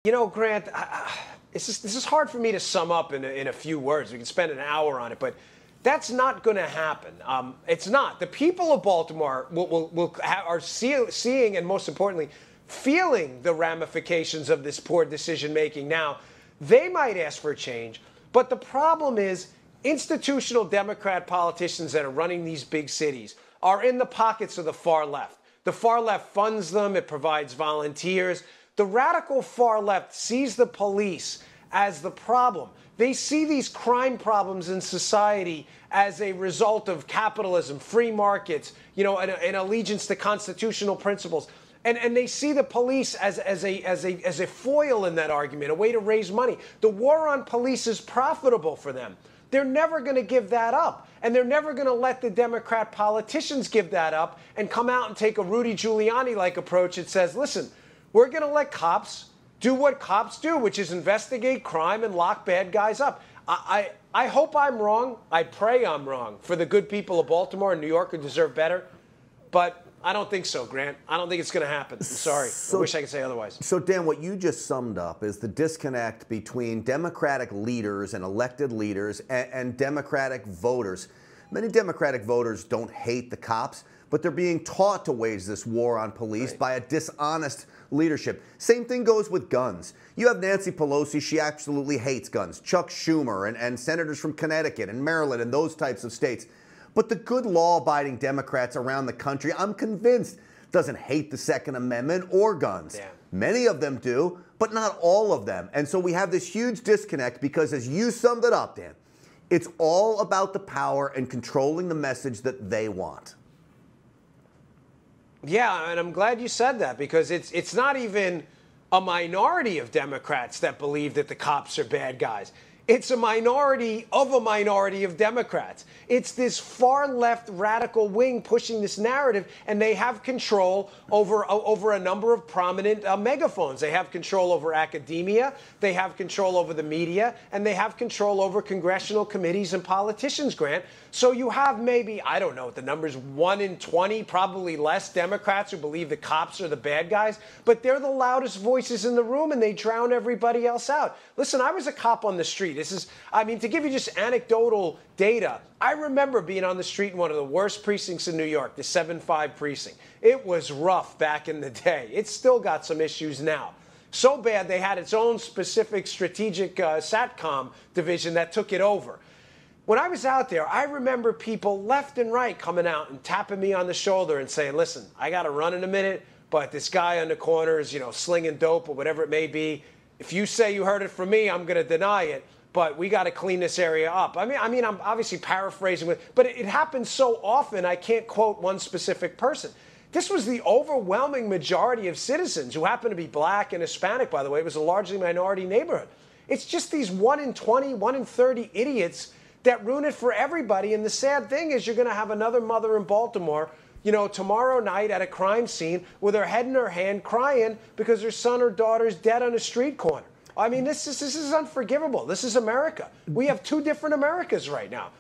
You know, Grant, this is hard for me to sum up in a few words. We can spend an hour on it, but that's not going to happen. It's not. The people of Baltimore are seeing and, most importantly, feeling the ramifications of this poor decision-making now. They might ask for a change, but the problem is institutional Democrat politicians that are running these big cities are in the pockets of the far left. The far left funds them. It provides volunteers. The radical far left sees the police as the problem. They see these crime problems in society as a result of capitalism, free markets, an allegiance to constitutional principles. And they see the police as a foil in that argument, a way to raise money. The war on police is profitable for them. They're never going to give that up. And they're never going to let the Democrat politicians give that up and come out and take a Rudy Giuliani-like approach that says, listen, we're going to let cops do what cops do, which is investigate crime and lock bad guys up. I hope I'm wrong. I pray I'm wrong for the good people of Baltimore and New York who deserve better. But I don't think so, Grant. I don't think it's going to happen. I'm sorry. I wish I could say otherwise. So, Dan, what you just summed up is the disconnect between Democratic leaders and elected leaders and Democratic voters. Many Democratic voters don't hate the cops, but they're being taught to wage this war on police by a dishonest leadership. Same thing goes with guns. You have Nancy Pelosi. She absolutely hates guns. Chuck Schumer and senators from Connecticut and Maryland and those types of states. But the good law-abiding Democrats around the country, I'm convinced, doesn't hate the Second Amendment or guns. Yeah. Many of them do, but not all of them. And so we have this huge disconnect because, as you summed it up, Dan, it's all about the power and controlling the message that they want. Yeah, and I'm glad you said that, because it's not even a minority of Democrats that believe that the cops are bad guys. It's a minority of Democrats. It's this far left radical wing pushing this narrative, and they have control over a number of prominent megaphones. They have control over academia, they have control over the media, and they have control over congressional committees and politicians, Grant. So you have maybe, I don't know what the number's, 1 in 20, probably less, Democrats who believe the cops are the bad guys, but they're the loudest voices in the room, and they drown everybody else out. Listen, I was a cop on the street. To give you just anecdotal data, I remember being on the street in one of the worst precincts in New York, the 7-5 precinct. It was rough back in the day. It's still got some issues now. So bad they had its own specific strategic SATCOM division that took it over. When I was out there, I remember people left and right coming out and tapping me on the shoulder and saying, listen, I got to run in a minute, but this guy on the corner is, slinging dope or whatever it may be. If you say you heard it from me, I'm going to deny it. But we got to clean this area up. I mean, I'm obviously paraphrasing, but it happens so often I can't quote one specific person. This was the overwhelming majority of citizens who happen to be black and Hispanic, by the way. It was a largely minority neighborhood. It's just these 1 in 20, 1 in 30 idiots that ruin it for everybody. And the sad thing is you're going to have another mother in Baltimore, tomorrow night at a crime scene with her head in her hand crying because her son or daughter's dead on a street corner. I mean, this is unforgivable. This is America. We have two different Americas right now.